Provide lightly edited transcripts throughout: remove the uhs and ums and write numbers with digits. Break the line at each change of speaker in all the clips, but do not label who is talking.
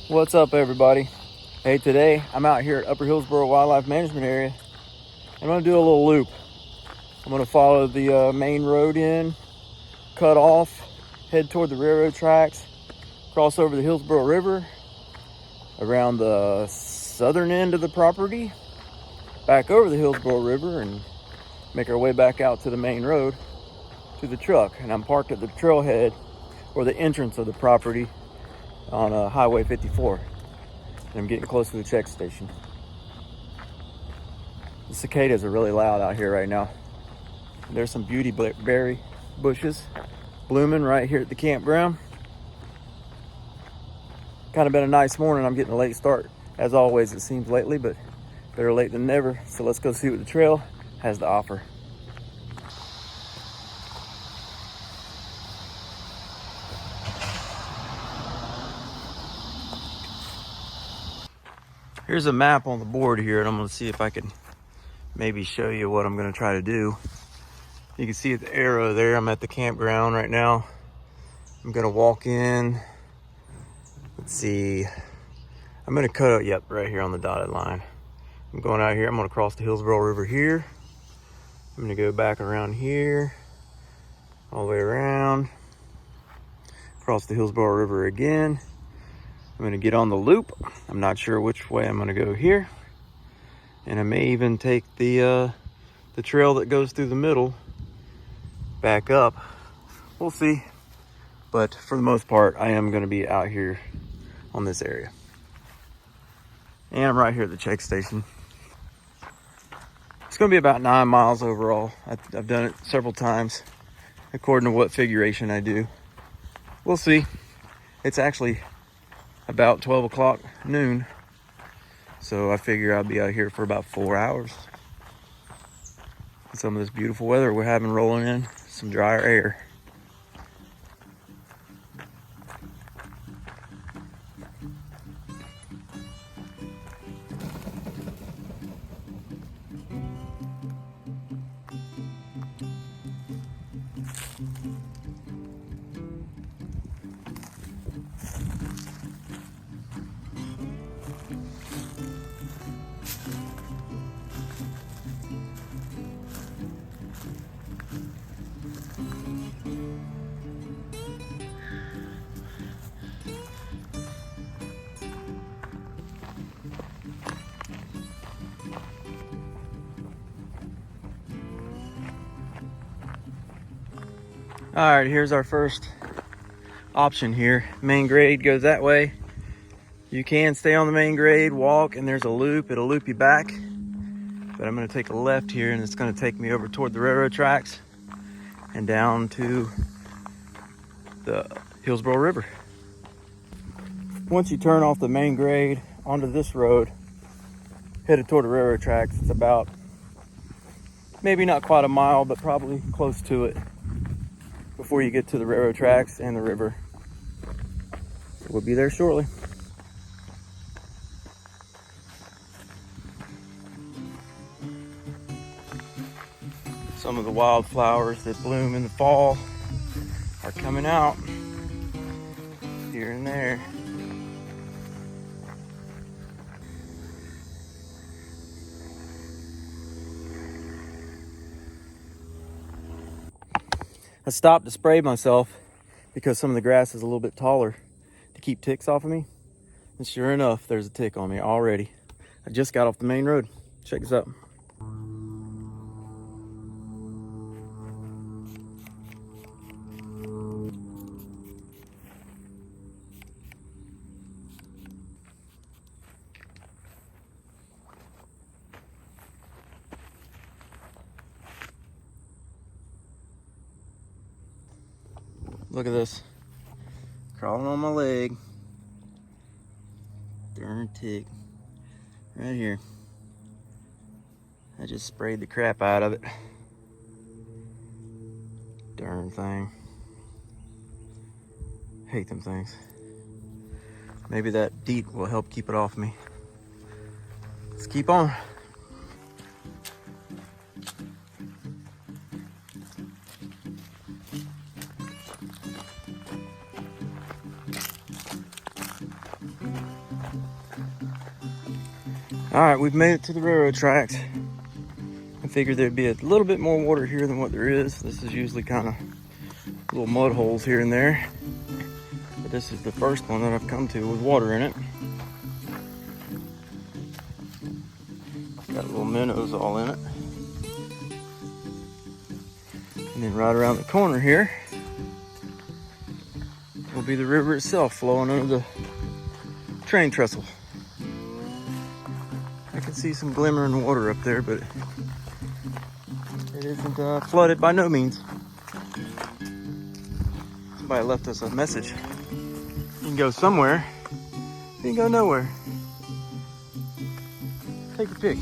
What's up, everybody? Hey, today I'm out here at Upper Hillsborough Wildlife Management Area. I'm going to do a little loop. I'm going to follow the main road in, cut off, head toward the railroad tracks, cross over the Hillsborough River, around the southern end of the property, back over the Hillsborough River, and make our way back out to the main road to the truck. And I'm parked at the trailhead, or the entrance of the property, on Highway 54. And I'm getting close to the check station. The cicadas are really loud out here right now. There's some beauty berry bushes blooming right here at the campground. Kind of been a nice morning. I'm getting a late start, as always it seems lately, but better late than never. So let's go see what the trail has to offer. Here's a map on the board here, and I'm going to see if I can maybe show you what I'm going to try to do. You can see the arrow there. I'm at the campground right now. I'm going to walk in. Let's see. I'm going to cut out, yep, right here on the dotted line. I'm going out here. I'm going to cross the Hillsborough River here. I'm going to go back around here, all the way around, cross the Hillsborough River again. I'm going to get on the loop. I'm not sure which way I'm going to go here. And I may even take the trail that goes through the middle back up. We'll see. But for the most part, I am going to be out here on this area. And I'm right here at the check station. It's going to be about 9 miles overall. I've done it several times according to what figuration I do. We'll see. It's actually about 12 o'clock noon. So I figure I'll be out here for about 4 hours. Some of this beautiful weather we're having rolling in, some drier air. All right, here's our first option here. Main grade goes that way. You can stay on the main grade, walk, and there's a loop. It'll loop you back. But I'm gonna take a left here, and it's gonna take me over toward the railroad tracks and down to the Hillsborough River. Once you turn off the main grade onto this road, headed toward the railroad tracks, it's about, maybe not quite a mile, but probably close to it before you get to the railroad tracks and the river. We'll be there shortly. Some of the wildflowers that bloom in the fall are coming out here and there. I stopped to spray myself because some of the grass is a little bit taller to keep ticks off of me. And sure enough, there's a tick on me already. I just got off the main road. Check this out. Look at this. Crawling on my leg. Darn tick. Right here. I just sprayed the crap out of it. Darn thing. Hate them things. Maybe that DEET will help keep it off me. Let's keep on. All right, we've made it to the railroad tracks. I figured there'd be a little bit more water here than what there is. This is usually kind of little mud holes here and there. But this is the first one that I've come to with water in it. Got little minnows all in it. And then right around the corner here will be the river itself flowing under the train trestle. I can see some glimmering water up there, but it isn't flooded by no means. Somebody left us a message. You can go somewhere, you can go nowhere. Take your pick.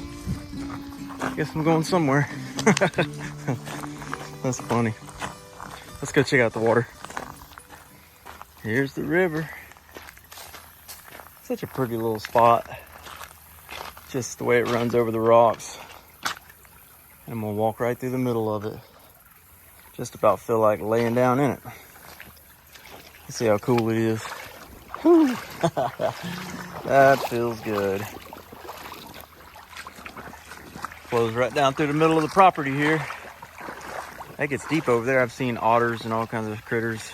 Guess I'm going somewhere. That's funny. Let's go check out the water. Here's the river. Such a pretty little spot. Just the way it runs over the rocks. And we'll walk right through the middle of it. Just about feel like laying down in it. Let's see how cool it is. Whew. That feels good. Flows right down through the middle of the property here. That gets deep over there. I've seen otters and all kinds of critters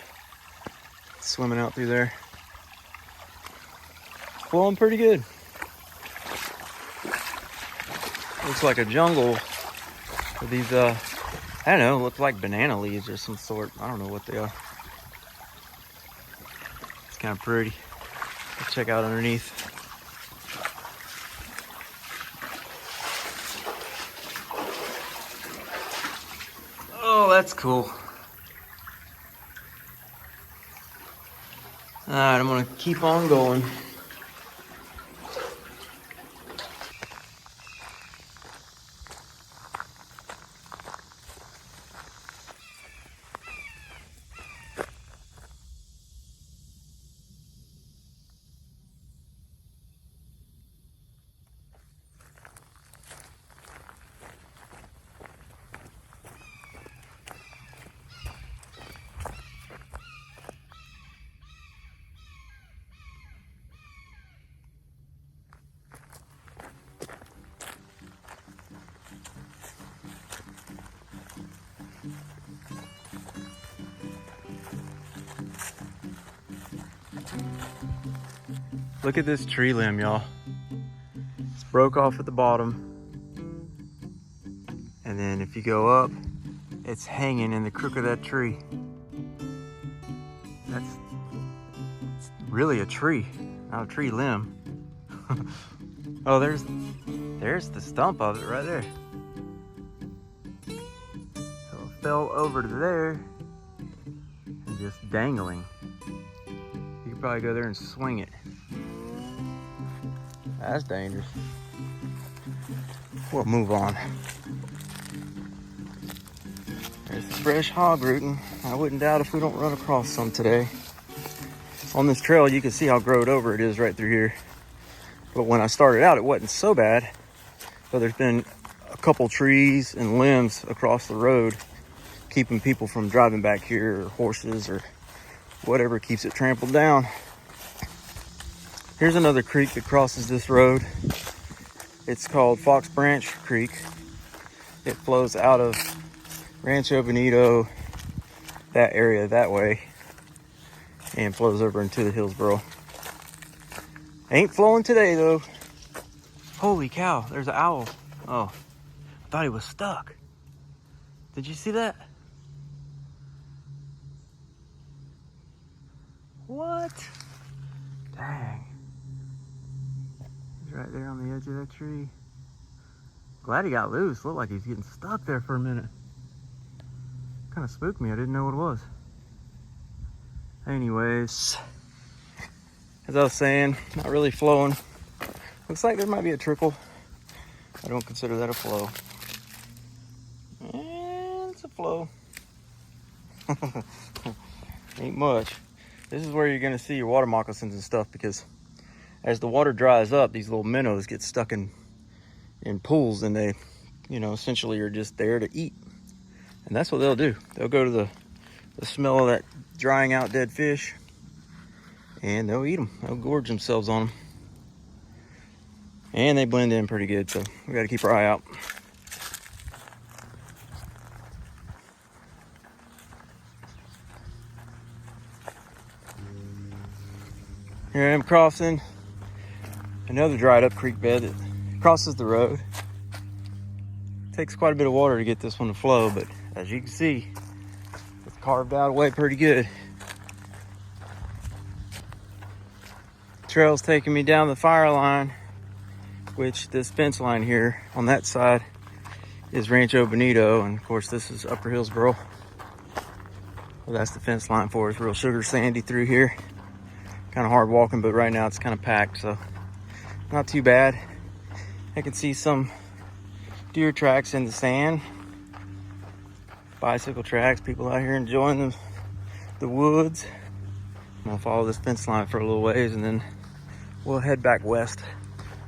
swimming out through there. Flowing pretty good. Looks like a jungle with these, I don't know, look like banana leaves or some sort. I don't know what they are. It's kind of pretty. Let's check out underneath. Oh, that's cool. All right, I'm gonna keep on going. Look at this tree limb, y'all. It's broke off at the bottom. And then if you go up, it's hanging in the crook of that tree. It's really a tree, not a tree limb. Oh, there's the stump of it right there. So it fell over to there and just dangling. You could probably go there and swing it. That's dangerous. We'll move on. There's the fresh hog rooting. I wouldn't doubt if we don't run across some today. On this trail, you can see how growed over it is right through here. But when I started out, it wasn't so bad. But there's been a couple trees and limbs across the road keeping people from driving back here, or horses, or whatever keeps it trampled down. Here's another creek that crosses this road. It's called Fox Branch Creek. It flows out of Rancho Bonito, that area that way, and flows over into the Hillsborough. Ain't flowing today though. Holy cow, there's an owl. Oh, I thought he was stuck. Did you see that? What? Dang. He's right there on the edge of that tree. Glad he got loose. Looked like he's getting stuck there for a minute. Kind of spooked me. I didn't know what it was. Anyways, as I was saying, not really flowing. Looks like there might be a trickle. I don't consider that a flow. And it's a flow. Ain't much. This is where you're gonna see your water moccasins and stuff, because as the water dries up, these little minnows get stuck in pools, and they, essentially are just there to eat. And that's what they'll do. They'll go to the smell of that drying out dead fish, and they'll eat them. They'll gorge themselves on them. And they blend in pretty good, so we got to keep our eye out. Here I am crossing another dried up creek bed that crosses the road. Takes quite a bit of water to get this one to flow, but as you can see, it's carved out away pretty good. Trail's taking me down the fire line, which this fence line here on that side is Rancho Bonito, and of course this is Upper Hillsborough. Well, that's the fence line for us. Real sugar sandy through here. Kind of hard walking, but right now it's kind of packed, so not too bad. I can see some deer tracks in the sand, bicycle tracks, people out here enjoying the woods. I'm gonna follow this fence line for a little ways and then we'll head back west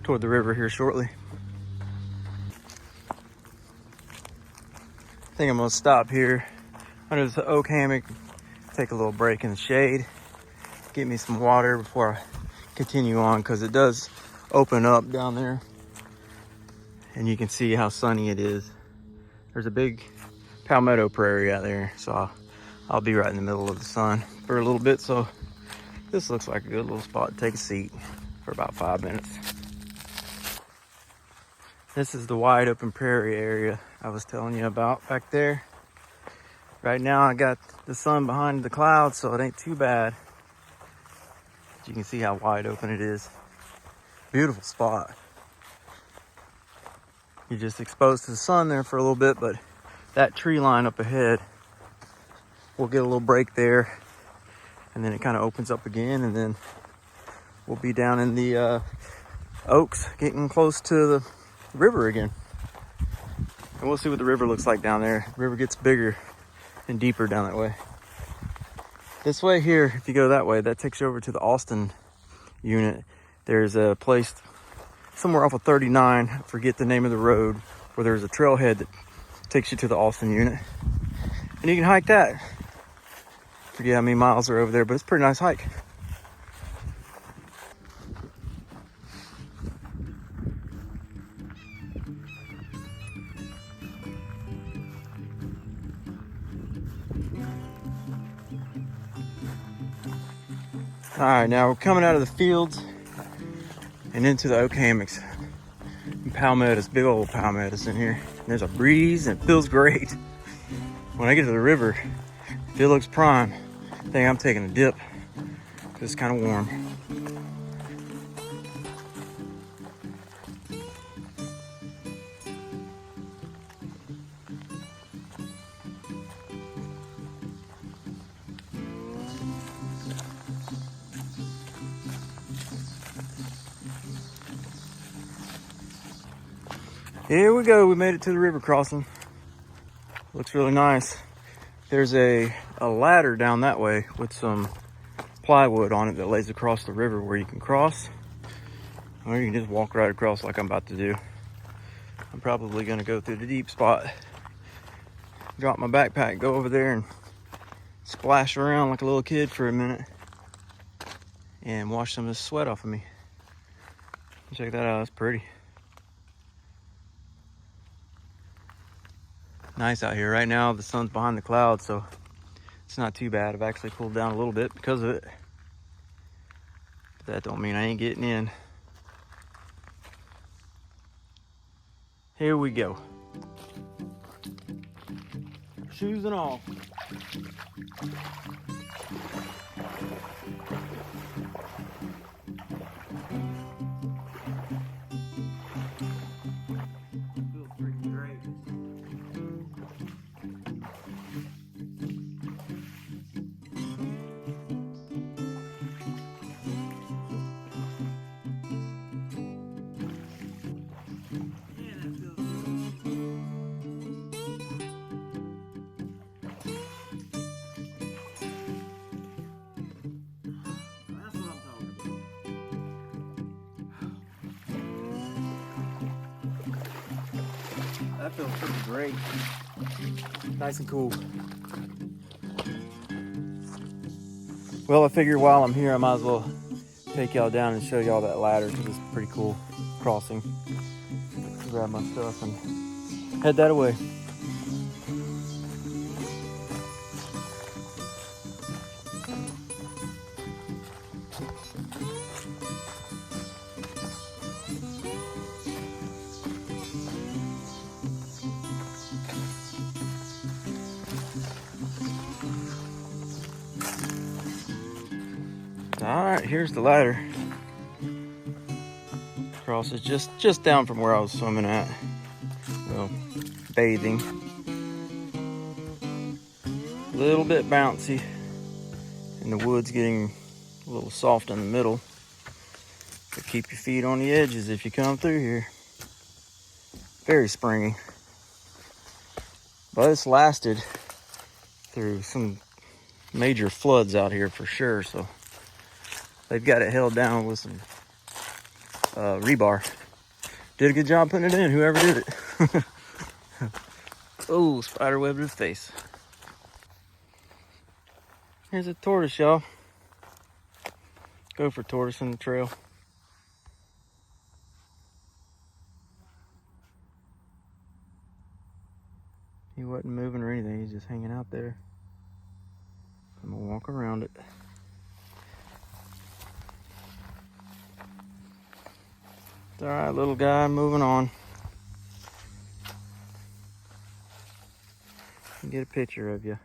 toward the river here shortly. I think I'm gonna stop here under this oak hammock, take a little break in the shade, get me some water before I continue on, because it does open up down there and you can see how sunny it is. There's a big palmetto prairie out there, so I'll be right in the middle of the sun for a little bit. So this looks like a good little spot to take a seat for about 5 minutes. This is the wide open prairie area I was telling you about back there. Right now I got the sun behind the clouds, so it ain't too bad. But you can see how wide open it is. Beautiful spot. You're just exposed to the sun there for a little bit, but that tree line up ahead, we'll get a little break there, and then it kind of opens up again, and then we'll be down in the oaks, getting close to the river again. And we'll see what the river looks like down there. The river gets bigger and deeper down that way. This way here, if you go that way, that takes you over to the Austin unit. There's a place somewhere off of 39, I forget the name of the road, where there's a trailhead that takes you to the Austin unit. And you can hike that. Forget how many miles are over there, but it's a pretty nice hike. All right, now we're coming out of the fields and into the oak hammocks and palmettos, big old palmettos in here. And there's a breeze and it feels great. When I get to the river, if it looks prime, I think I'm taking a dip because it's kind of warm. Here we go, we made it to the river crossing. Looks really nice. There's a ladder down that way with some plywood on it that lays across the river where you can cross. Or you can just walk right across like I'm about to do. I'm probably gonna go through the deep spot, drop my backpack, go over there and splash around like a little kid for a minute and wash some of this sweat off of me. Check that out, it's pretty. Nice out here. Right now the sun's behind the clouds, so it's not too bad. I've actually cooled down a little bit because of it. But that don't mean I ain't getting in. Here we go. Shoes and all. Feels freaking great. That feels pretty great. Nice and cool. Well, I figure while I'm here, I might as well take y'all down and show y'all that ladder because it's a pretty cool crossing. Grab my stuff and head that away. All right, here's the ladder. Crosses just down from where I was swimming at. Well, bathing. A little bit bouncy, and the wood's getting a little soft in the middle. So keep your feet on the edges if you come through here. Very springy. But it's lasted through some major floods out here for sure, so they've got it held down with some rebar. Did a good job putting it in, whoever did it. Oh, spider webbed his face. Here's a tortoise, y'all. Go for tortoise in the trail. He wasn't moving or anything, he's just hanging out there. I'm gonna walk around it. It's all right, little guy, moving on. Get a picture of you.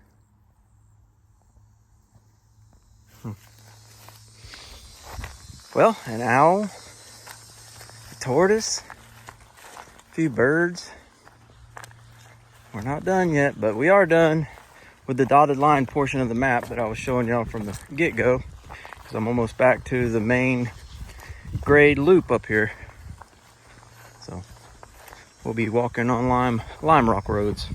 Well, an owl, a tortoise, a few birds. We're not done yet, but we are done with the dotted line portion of the map that I was showing y'all from the get-go, because I'm almost back to the main grade loop up here. So we'll be walking on lime rock roads.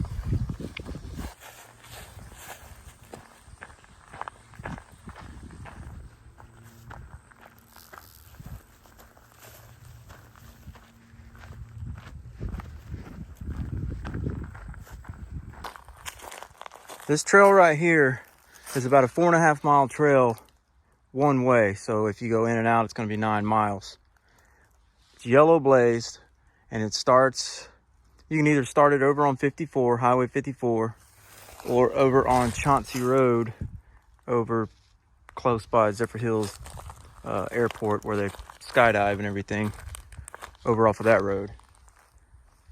This trail right here is about a 4.5 mile trail one way. So if you go in and out, it's going to be 9 miles. It's yellow blazed, and it starts, you can either start it over on 54, Highway 54, or over on Chauncey Road, over close by Zephyr Hills Airport, where they skydive and everything, over off of that road.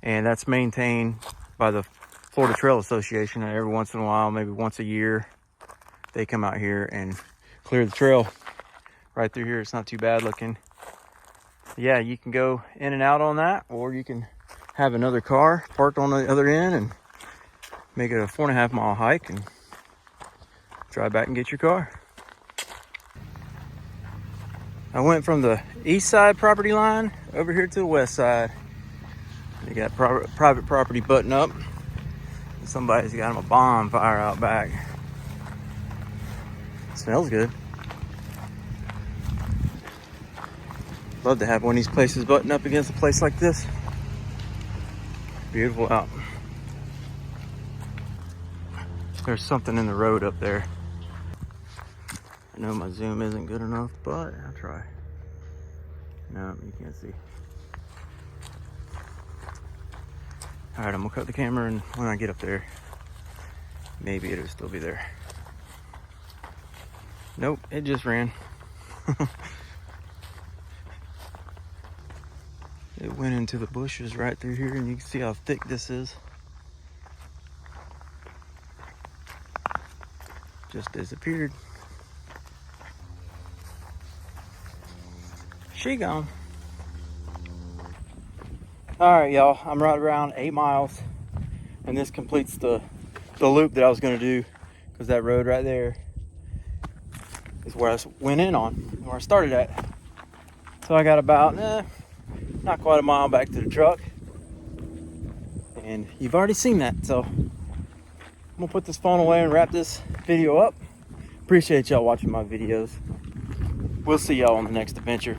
And that's maintained by the Florida Trail Association, and every once in a while, maybe once a year, they come out here and clear the trail right through here. It's not too bad looking. Yeah, you can go in and out on that, or you can have another car parked on the other end and make it a 4.5 mile hike and drive back and get your car. I went from the east side property line over here to the west side. They got private property button up. Somebody's got them a bonfire out back. Smells good. Love to have one of these places button up against a place like this. Beautiful out. There's something in the road up there. I know my zoom isn't good enough, but I'll try. No, you can't see. All right, I'm gonna cut the camera, and when I get up there, maybe it'll still be there. Nope, it just ran. It went into the bushes right through here, and you can see how thick this is. Just disappeared. She gone. All right, y'all, I'm right around 8 miles, and this completes the loop that I was gonna do, because that road right there is where I went in on, where I started at. So I got about, not quite a mile back to the truck, and you've already seen that. So I'm gonna put this phone away and wrap this video up. Appreciate y'all watching my videos. We'll see y'all on the next adventure.